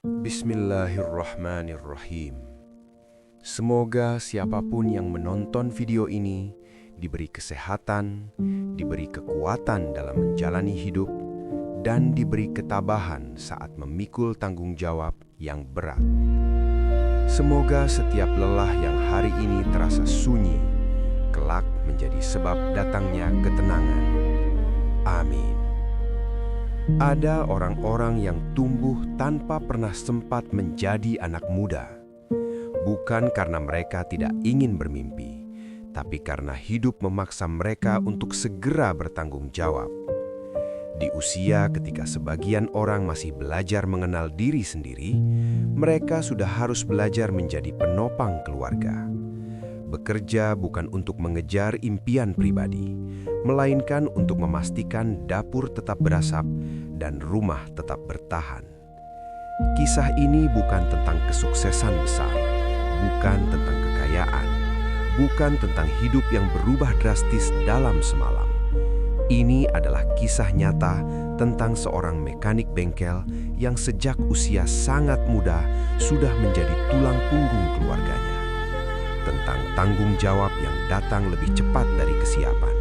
Bismillahirrahmanirrahim. Semoga siapapun yang menonton video ini diberi kesehatan, diberi kekuatan dalam menjalani hidup, dan diberi ketabahan saat memikul tanggung jawab yang berat. Semoga setiap lelah yang hari ini terasa sunyi, kelak menjadi sebab datangnya ketenangan. Amin. Ada orang-orang yang tumbuh tanpa pernah sempat menjadi anak muda. Bukan karena mereka tidak ingin bermimpi, tapi karena hidup memaksa mereka untuk segera bertanggung jawab. Di usia ketika sebagian orang masih belajar mengenal diri sendiri, mereka sudah harus belajar menjadi penopang keluarga. Bekerja bukan untuk mengejar impian pribadi, melainkan untuk memastikan dapur tetap berasap dan rumah tetap bertahan. Kisah ini bukan tentang kesuksesan besar, bukan tentang kekayaan, bukan tentang hidup yang berubah drastis dalam semalam. Ini adalah kisah nyata tentang seorang mekanik bengkel yang sejak usia sangat muda sudah menjadi tulang punggung keluarganya. Tentang tanggung jawab yang datang lebih cepat dari kesiapan,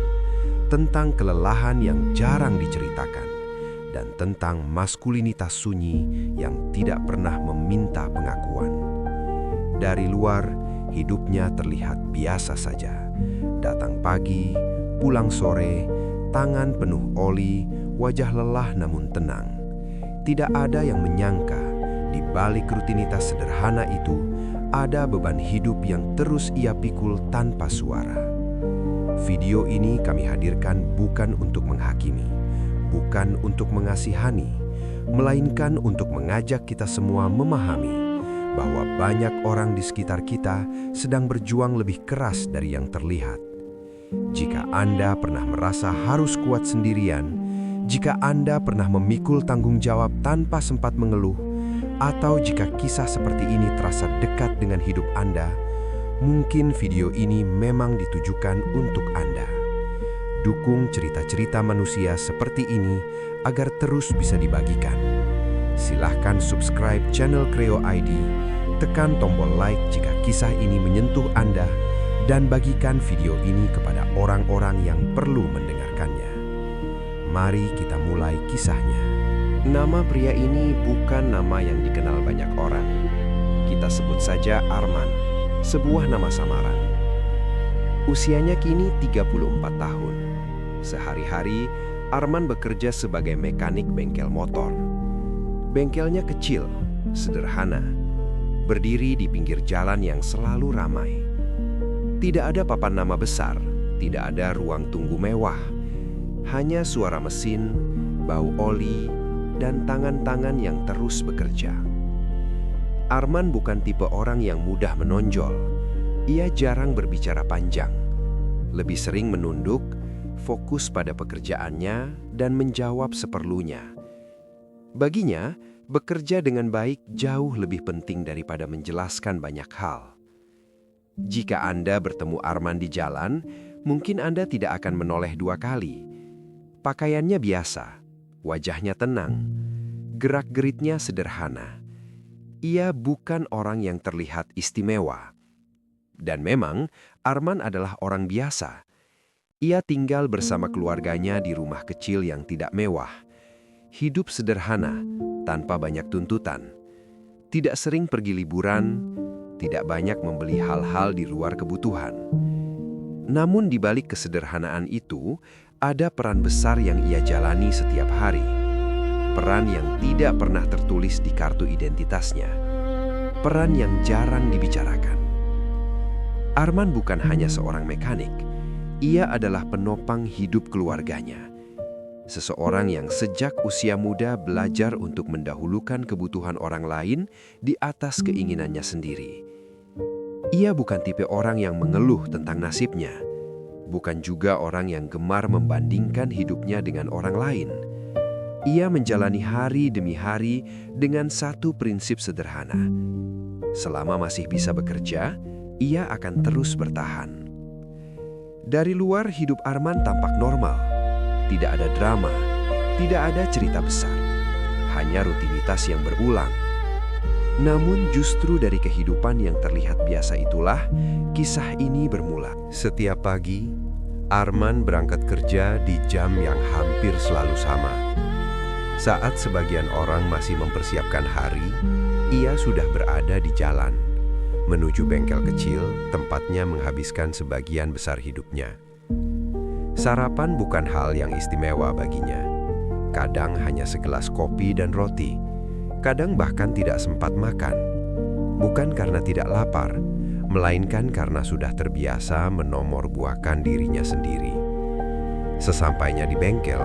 tentang kelelahan yang jarang diceritakan, dan tentang maskulinitas sunyi yang tidak pernah meminta pengakuan. Dari luar, hidupnya terlihat biasa saja. Datang pagi, pulang sore, tangan penuh oli, wajah lelah namun tenang. Tidak ada yang menyangka, di balik rutinitas sederhana itu, ada beban hidup yang terus ia pikul tanpa suara. Video ini kami hadirkan bukan untuk menghakimi, bukan untuk mengasihani, melainkan untuk mengajak kita semua memahami bahwa banyak orang di sekitar kita sedang berjuang lebih keras dari yang terlihat. Jika Anda pernah merasa harus kuat sendirian, jika Anda pernah memikul tanggung jawab tanpa sempat mengeluh, atau jika kisah seperti ini terasa dekat dengan hidup Anda, mungkin video ini memang ditujukan untuk Anda. Dukung cerita-cerita manusia seperti ini agar terus bisa dibagikan. Silahkan subscribe channel Kreo ID, tekan tombol like jika kisah ini menyentuh Anda, dan bagikan video ini kepada orang-orang yang perlu mendengarkannya. Mari kita mulai kisahnya. Nama pria ini bukan nama yang dikenal banyak orang. Kita sebut saja Arman, sebuah nama samaran. Usianya kini 34 tahun. Sehari-hari, Arman bekerja sebagai mekanik bengkel motor. Bengkelnya kecil, sederhana, berdiri di pinggir jalan yang selalu ramai. Tidak ada papan nama besar, tidak ada ruang tunggu mewah. Hanya suara mesin, bau oli, dan tangan-tangan yang terus bekerja. Arman bukan tipe orang yang mudah menonjol. Ia jarang berbicara panjang. Lebih sering menunduk, fokus pada pekerjaannya, dan menjawab seperlunya. Baginya, bekerja dengan baik jauh lebih penting daripada menjelaskan banyak hal. Jika Anda bertemu Arman di jalan, mungkin Anda tidak akan menoleh dua kali. Pakaiannya biasa, wajahnya tenang, gerak-geriknya sederhana. Ia bukan orang yang terlihat istimewa. Dan memang, Arman adalah orang biasa. Ia tinggal bersama keluarganya di rumah kecil yang tidak mewah. Hidup sederhana, tanpa banyak tuntutan. Tidak sering pergi liburan, tidak banyak membeli hal-hal di luar kebutuhan. Namun di balik kesederhanaan itu, ada peran besar yang ia jalani setiap hari. Peran yang tidak pernah tertulis di kartu identitasnya. Peran yang jarang dibicarakan. Arman bukan hanya seorang mekanik. Ia adalah penopang hidup keluarganya. Seseorang yang sejak usia muda belajar untuk mendahulukan kebutuhan orang lain di atas keinginannya sendiri. Ia bukan tipe orang yang mengeluh tentang nasibnya. Bukan juga orang yang gemar membandingkan hidupnya dengan orang lain. Ia menjalani hari demi hari dengan satu prinsip sederhana. Selama masih bisa bekerja, ia akan terus bertahan. Dari luar, hidup Arman tampak normal. Tidak ada drama, tidak ada cerita besar. Hanya rutinitas yang berulang. Namun justru dari kehidupan yang terlihat biasa itulah kisah ini bermula. Setiap pagi, Arman berangkat kerja di jam yang hampir selalu sama. Saat sebagian orang masih mempersiapkan hari, ia sudah berada di jalan, menuju bengkel kecil tempatnya menghabiskan sebagian besar hidupnya. Sarapan bukan hal yang istimewa baginya. Kadang hanya segelas kopi dan roti, kadang bahkan tidak sempat makan. Bukan karena tidak lapar, melainkan karena sudah terbiasa menomorbuahkan dirinya sendiri. Sesampainya di bengkel,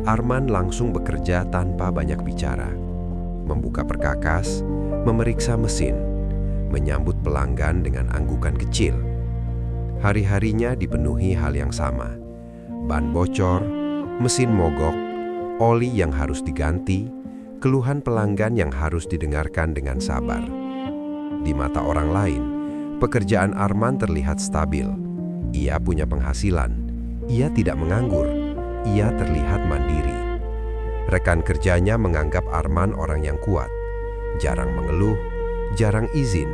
Arman langsung bekerja tanpa banyak bicara. Membuka perkakas, memeriksa mesin, menyambut pelanggan dengan anggukan kecil. Hari-harinya dipenuhi hal yang sama. Ban bocor, mesin mogok, oli yang harus diganti, keluhan pelanggan yang harus didengarkan dengan sabar. Di mata orang lain, pekerjaan Arman terlihat stabil. Ia punya penghasilan. Ia tidak menganggur. Ia terlihat mandiri. Rekan kerjanya menganggap Arman orang yang kuat. Jarang mengeluh, jarang izin,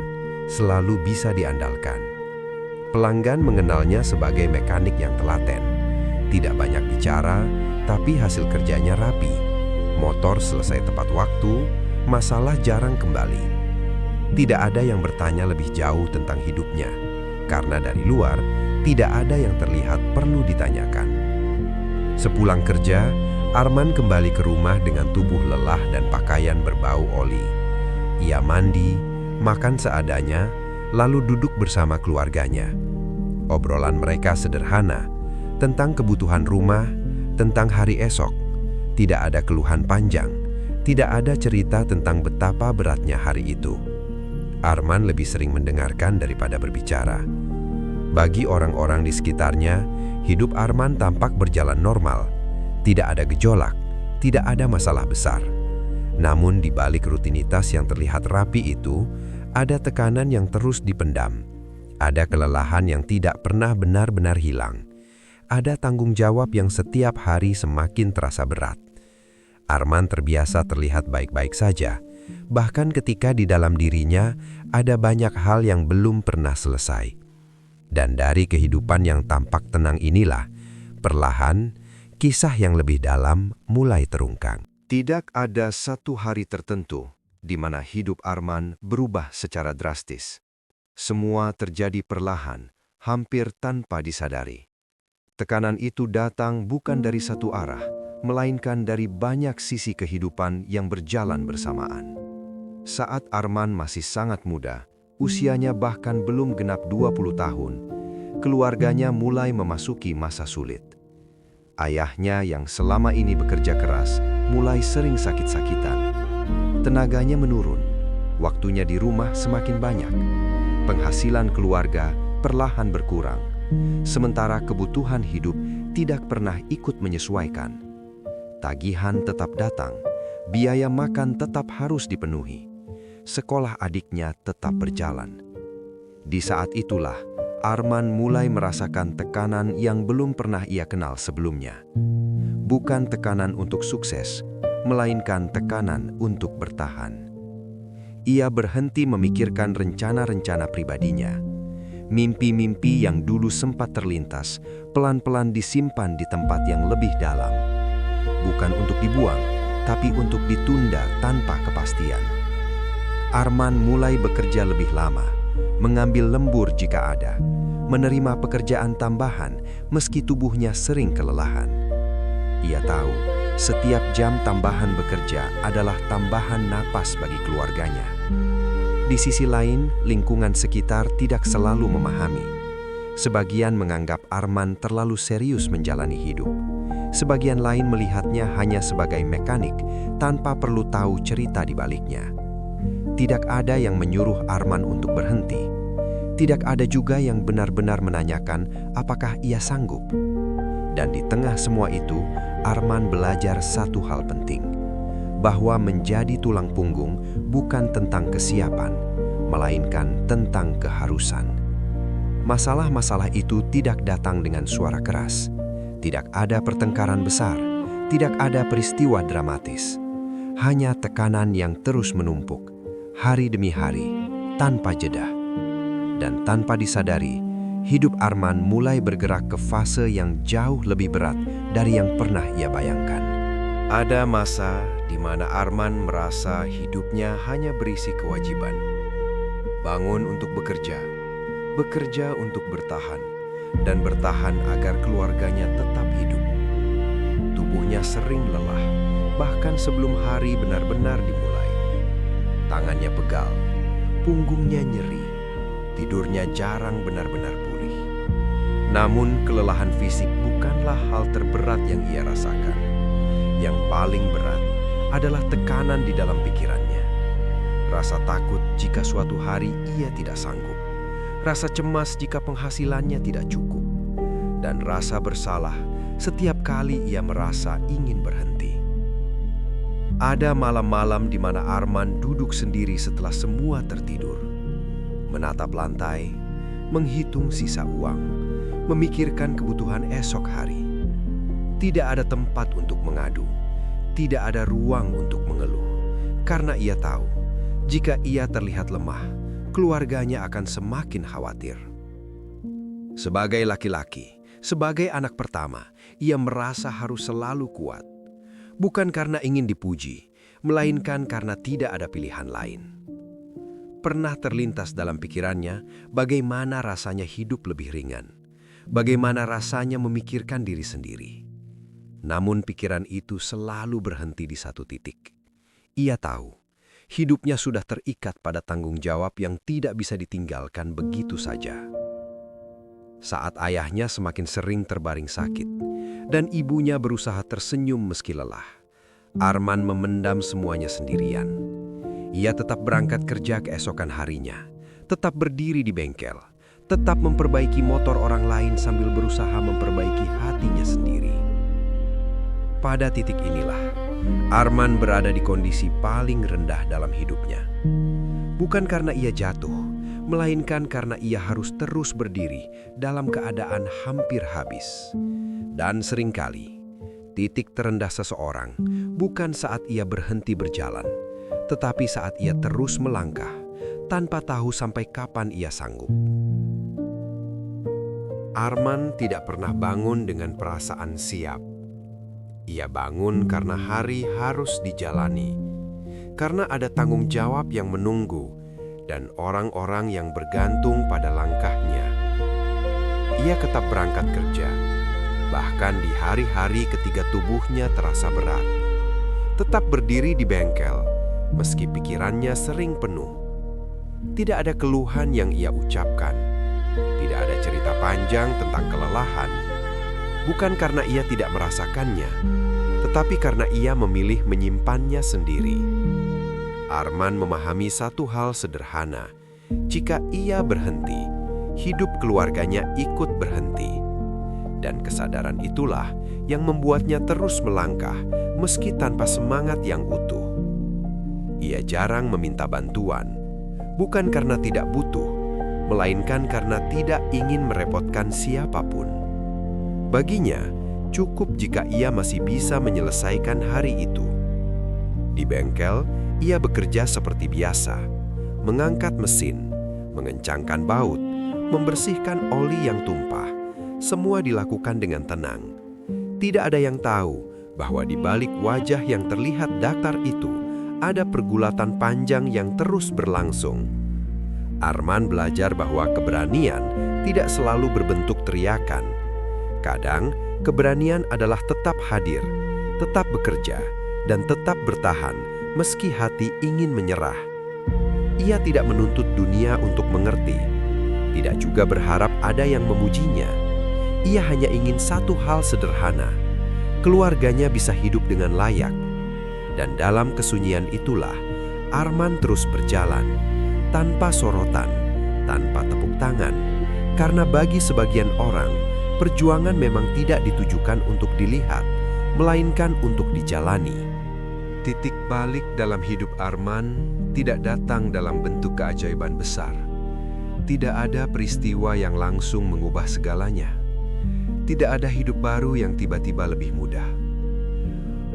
selalu bisa diandalkan. Pelanggan mengenalnya sebagai mekanik yang telaten. Tidak banyak bicara, tapi hasil kerjanya rapi. Motor selesai tepat waktu, masalah jarang kembali. Tidak ada yang bertanya lebih jauh tentang hidupnya, karena dari luar tidak ada yang terlihat perlu ditanyakan. Sepulang kerja, Arman kembali ke rumah dengan tubuh lelah dan pakaian berbau oli. Ia mandi, makan seadanya, lalu duduk bersama keluarganya. Obrolan mereka sederhana, tentang kebutuhan rumah, tentang hari esok. Tidak ada keluhan panjang, tidak ada cerita tentang betapa beratnya hari itu. Arman lebih sering mendengarkan daripada berbicara. Bagi orang-orang di sekitarnya, hidup Arman tampak berjalan normal. Tidak ada gejolak, tidak ada masalah besar. Namun di balik rutinitas yang terlihat rapi itu, ada tekanan yang terus dipendam. Ada kelelahan yang tidak pernah benar-benar hilang. Ada tanggung jawab yang setiap hari semakin terasa berat. Arman terbiasa terlihat baik-baik saja, bahkan ketika di dalam dirinya ada banyak hal yang belum pernah selesai. Dan dari kehidupan yang tampak tenang inilah, perlahan, kisah yang lebih dalam mulai terungkap. Tidak ada satu hari tertentu di mana hidup Arman berubah secara drastis. Semua terjadi perlahan, hampir tanpa disadari. Tekanan itu datang bukan dari satu arah, melainkan dari banyak sisi kehidupan yang berjalan bersamaan. Saat Arman masih sangat muda, usianya bahkan belum genap 20 tahun, keluarganya mulai memasuki masa sulit. Ayahnya yang selama ini bekerja keras, mulai sering sakit-sakitan. Tenaganya menurun, waktunya di rumah semakin banyak. Penghasilan keluarga perlahan berkurang, sementara kebutuhan hidup tidak pernah ikut menyesuaikan. Tagihan tetap datang, biaya makan tetap harus dipenuhi. Sekolah adiknya tetap berjalan. Di saat itulah, Arman mulai merasakan tekanan yang belum pernah ia kenal sebelumnya. Bukan tekanan untuk sukses, melainkan tekanan untuk bertahan. Ia berhenti memikirkan rencana-rencana pribadinya. Mimpi-mimpi yang dulu sempat terlintas, pelan-pelan disimpan di tempat yang lebih dalam. Bukan untuk dibuang, tapi untuk ditunda tanpa kepastian. Arman mulai bekerja lebih lama, mengambil lembur jika ada, menerima pekerjaan tambahan meski tubuhnya sering kelelahan. Ia tahu, setiap jam tambahan bekerja adalah tambahan napas bagi keluarganya. Di sisi lain, lingkungan sekitar tidak selalu memahami. Sebagian menganggap Arman terlalu serius menjalani hidup. Sebagian lain melihatnya hanya sebagai mekanik tanpa perlu tahu cerita di baliknya. Tidak ada yang menyuruh Arman untuk berhenti. Tidak ada juga yang benar-benar menanyakan apakah ia sanggup. Dan di tengah semua itu, Arman belajar satu hal penting, bahwa menjadi tulang punggung bukan tentang kesiapan, melainkan tentang keharusan. Masalah-masalah itu tidak datang dengan suara keras. Tidak ada pertengkaran besar, tidak ada peristiwa dramatis. Hanya tekanan yang terus menumpuk. hari demi hari, tanpa jeda. Dan tanpa disadari, hidup Arman mulai bergerak ke fase yang jauh lebih berat dari yang pernah ia bayangkan. Ada masa di mana Arman merasa hidupnya hanya berisi kewajiban. Bangun untuk bekerja, bekerja untuk bertahan, dan bertahan agar keluarganya tetap hidup. Tubuhnya sering lelah, bahkan sebelum hari benar-benar dimulai. Tangannya pegal, punggungnya nyeri, tidurnya jarang benar-benar pulih. Namun kelelahan fisik bukanlah hal terberat yang ia rasakan. Yang paling berat adalah tekanan di dalam pikirannya. Rasa takut jika suatu hari ia tidak sanggup. Rasa cemas jika penghasilannya tidak cukup. Dan rasa bersalah setiap kali ia merasa ingin berhenti. Ada malam-malam di mana Arman duduk sendiri setelah semua tertidur. Menatap lantai, menghitung sisa uang, memikirkan kebutuhan esok hari. Tidak ada tempat untuk mengadu, tidak ada ruang untuk mengeluh. Karena ia tahu, jika ia terlihat lemah, keluarganya akan semakin khawatir. Sebagai laki-laki, sebagai anak pertama, ia merasa harus selalu kuat. Bukan karena ingin dipuji, melainkan karena tidak ada pilihan lain. Pernah terlintas dalam pikirannya bagaimana rasanya hidup lebih ringan, bagaimana rasanya memikirkan diri sendiri. Namun pikiran itu selalu berhenti di satu titik. Ia tahu, hidupnya sudah terikat pada tanggung jawab yang tidak bisa ditinggalkan begitu saja. Saat ayahnya semakin sering terbaring sakit, dan ibunya berusaha tersenyum meski lelah, Arman memendam semuanya sendirian. Ia tetap berangkat kerja keesokan harinya, tetap berdiri di bengkel, tetap memperbaiki motor orang lain sambil berusaha memperbaiki hatinya sendiri. Pada titik inilah, Arman berada di kondisi paling rendah dalam hidupnya. Bukan karena ia jatuh, melainkan karena ia harus terus berdiri dalam keadaan hampir habis. Dan seringkali, titik terendah seseorang bukan saat ia berhenti berjalan, tetapi saat ia terus melangkah, tanpa tahu sampai kapan ia sanggup. Arman tidak pernah bangun dengan perasaan siap. Ia bangun karena hari harus dijalani, karena ada tanggung jawab yang menunggu dan orang-orang yang bergantung pada langkahnya. Ia tetap berangkat kerja, bahkan di hari-hari ketika tubuhnya terasa berat. Tetap berdiri di bengkel, meski pikirannya sering penuh. Tidak ada keluhan yang ia ucapkan, tidak ada cerita panjang tentang kelelahan. Bukan karena ia tidak merasakannya, tetapi karena ia memilih menyimpannya sendiri. Arman memahami satu hal sederhana. Jika ia berhenti, hidup keluarganya ikut berhenti. Dan kesadaran itulah yang membuatnya terus melangkah meski tanpa semangat yang utuh. Ia jarang meminta bantuan, bukan karena tidak butuh, melainkan karena tidak ingin merepotkan siapapun. Baginya, cukup jika ia masih bisa menyelesaikan hari itu. Di bengkel, ia bekerja seperti biasa, mengangkat mesin, mengencangkan baut, membersihkan oli yang tumpah. Semua dilakukan dengan tenang. Tidak ada yang tahu bahwa di balik wajah yang terlihat datar itu, ada pergulatan panjang yang terus berlangsung. Arman belajar bahwa keberanian tidak selalu berbentuk teriakan. Kadang, keberanian adalah tetap hadir, tetap bekerja, dan tetap bertahan meski hati ingin menyerah. Ia tidak menuntut dunia untuk mengerti, tidak juga berharap ada yang memujinya. Ia hanya ingin satu hal sederhana, keluarganya bisa hidup dengan layak. Dan dalam kesunyian itulah, Arman terus berjalan, tanpa sorotan, tanpa tepuk tangan, karena bagi sebagian orang, perjuangan memang tidak ditujukan untuk dilihat, melainkan untuk dijalani. Titik balik dalam hidup Arman tidak datang dalam bentuk keajaiban besar. Tidak ada peristiwa yang langsung mengubah segalanya. Tidak ada hidup baru yang tiba-tiba lebih mudah.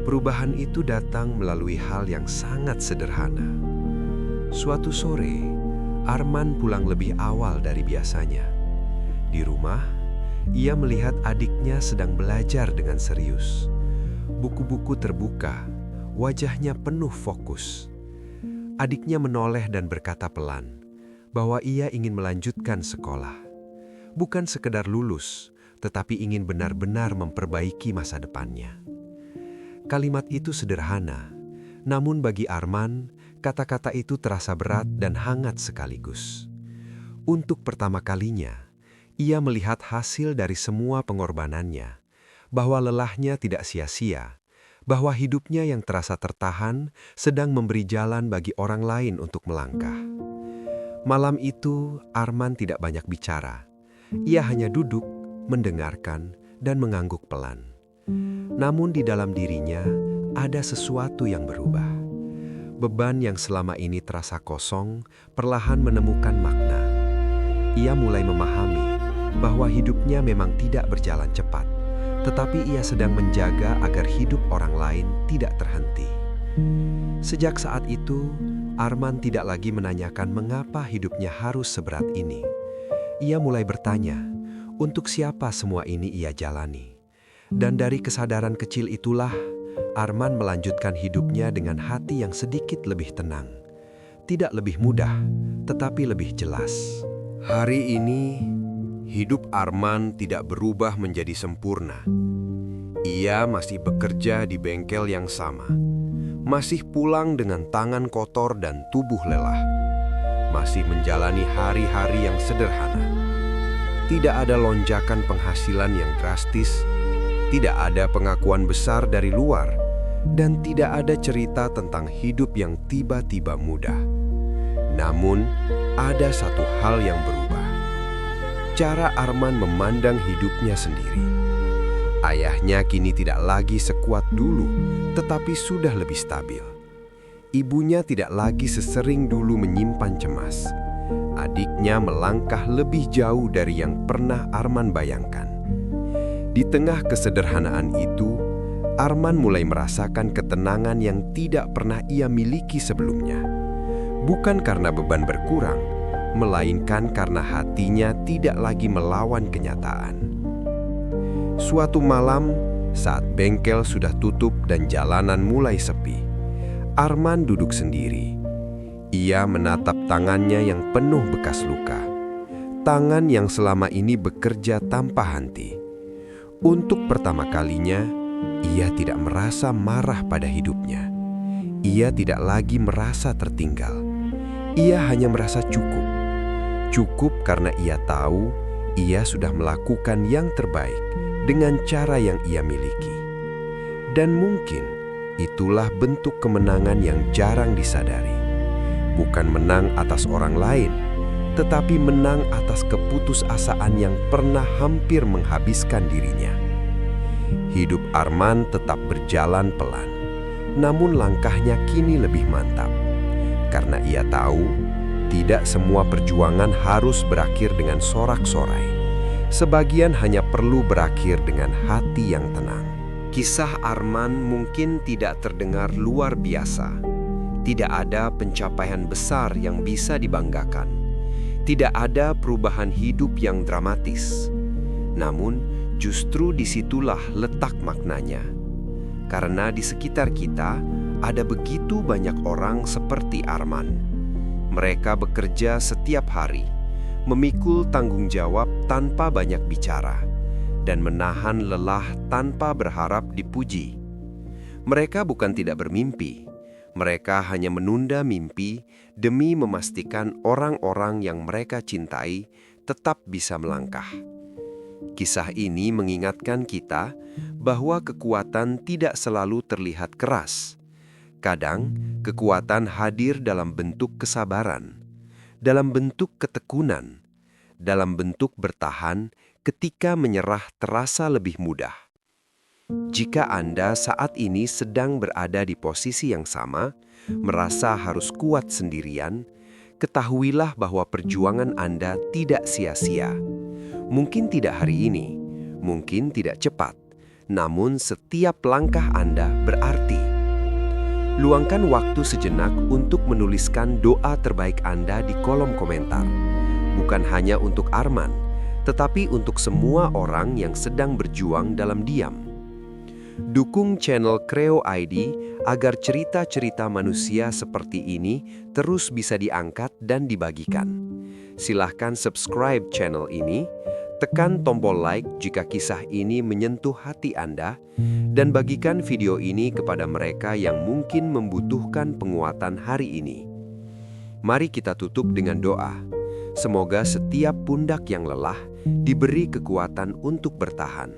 Perubahan itu datang melalui hal yang sangat sederhana. Suatu sore, Arman pulang lebih awal dari biasanya. Di rumah, ia melihat adiknya sedang belajar dengan serius. Buku-buku terbuka, wajahnya penuh fokus. Adiknya menoleh dan berkata pelan bahwa ia ingin melanjutkan sekolah. Bukan sekedar lulus, tetapi ingin benar-benar memperbaiki masa depannya. Kalimat itu sederhana, namun bagi Arman, kata-kata itu terasa berat dan hangat sekaligus. Untuk pertama kalinya, ia melihat hasil dari semua pengorbanannya, bahwa lelahnya tidak sia-sia, bahwa hidupnya yang terasa tertahan sedang memberi jalan bagi orang lain untuk melangkah. Malam itu, Arman tidak banyak bicara. Ia hanya duduk, mendengarkan, dan mengangguk pelan. Namun di dalam dirinya, ada sesuatu yang berubah. Beban yang selama ini terasa kosong, perlahan menemukan makna. Ia mulai memahami bahwa hidupnya memang tidak berjalan cepat, tetapi ia sedang menjaga agar hidup orang lain tidak terhenti. Sejak saat itu, Arman tidak lagi menanyakan mengapa hidupnya harus seberat ini. Ia mulai bertanya, untuk siapa semua ini ia jalani. Dan dari kesadaran kecil itulah, Arman melanjutkan hidupnya dengan hati yang sedikit lebih tenang. Tidak lebih mudah, tetapi lebih jelas. Hari ini, hidup Arman tidak berubah menjadi sempurna. Ia masih bekerja di bengkel yang sama. Masih pulang dengan tangan kotor dan tubuh lelah. Masih menjalani hari-hari yang sederhana. Tidak ada lonjakan penghasilan yang drastis. Tidak ada pengakuan besar dari luar, dan tidak ada cerita tentang hidup yang tiba-tiba mudah. Namun, ada satu hal yang berubah. Cara Arman memandang hidupnya sendiri. Ayahnya kini tidak lagi sekuat dulu, tetapi sudah lebih stabil. Ibunya tidak lagi sesering dulu menyimpan cemas. Adiknya melangkah lebih jauh dari yang pernah Arman bayangkan. Di tengah kesederhanaan itu, Arman mulai merasakan ketenangan yang tidak pernah ia miliki sebelumnya. Bukan karena beban berkurang, melainkan karena hatinya tidak lagi melawan kenyataan. Suatu malam, saat bengkel sudah tutup dan jalanan mulai sepi, Arman duduk sendiri. Ia menatap tangannya yang penuh bekas luka. Tangan yang selama ini bekerja tanpa henti. Untuk pertama kalinya, ia tidak merasa marah pada hidupnya. Ia tidak lagi merasa tertinggal. Ia hanya merasa cukup. Cukup karena ia tahu ia sudah melakukan yang terbaik dengan cara yang ia miliki. Dan mungkin itulah bentuk kemenangan yang jarang disadari. Bukan menang atas orang lain, tetapi menang atas keputusasaan yang pernah hampir menghabiskan dirinya. Hidup Arman tetap berjalan pelan, namun langkahnya kini lebih mantap. Karena ia tahu, tidak semua perjuangan harus berakhir dengan sorak-sorai. Sebagian hanya perlu berakhir dengan hati yang tenang. Kisah Arman mungkin tidak terdengar luar biasa. Tidak ada pencapaian besar yang bisa dibanggakan. Tidak ada perubahan hidup yang dramatis. Namun, justru disitulah letak maknanya. Karena di sekitar kita ada begitu banyak orang seperti Arman. Mereka bekerja setiap hari, memikul tanggung jawab tanpa banyak bicara, dan menahan lelah tanpa berharap dipuji. Mereka bukan tidak bermimpi. Mereka hanya menunda mimpi demi memastikan orang-orang yang mereka cintai tetap bisa melangkah. Kisah ini mengingatkan kita bahwa kekuatan tidak selalu terlihat keras. Kadang, kekuatan hadir dalam bentuk kesabaran, dalam bentuk ketekunan, dalam bentuk bertahan ketika menyerah terasa lebih mudah. Jika Anda saat ini sedang berada di posisi yang sama, merasa harus kuat sendirian, ketahuilah bahwa perjuangan Anda tidak sia-sia. Mungkin tidak hari ini, mungkin tidak cepat, namun setiap langkah Anda berarti. Luangkan waktu sejenak untuk menuliskan doa terbaik Anda di kolom komentar. Bukan hanya untuk Arman, tetapi untuk semua orang yang sedang berjuang dalam diam. Dukung channel Kreo ID agar cerita-cerita manusia seperti ini terus bisa diangkat dan dibagikan. Silahkan subscribe channel ini, tekan tombol like jika kisah ini menyentuh hati Anda, dan bagikan video ini kepada mereka yang mungkin membutuhkan penguatan hari ini. Mari kita tutup dengan doa. Semoga setiap pundak yang lelah diberi kekuatan untuk bertahan.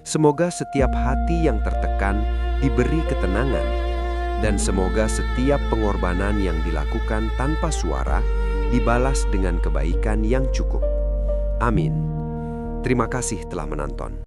Semoga setiap hati yang tertekan diberi ketenangan. Dan semoga setiap pengorbanan yang dilakukan tanpa suara dibalas dengan kebaikan yang cukup. Amin. Terima kasih telah menonton.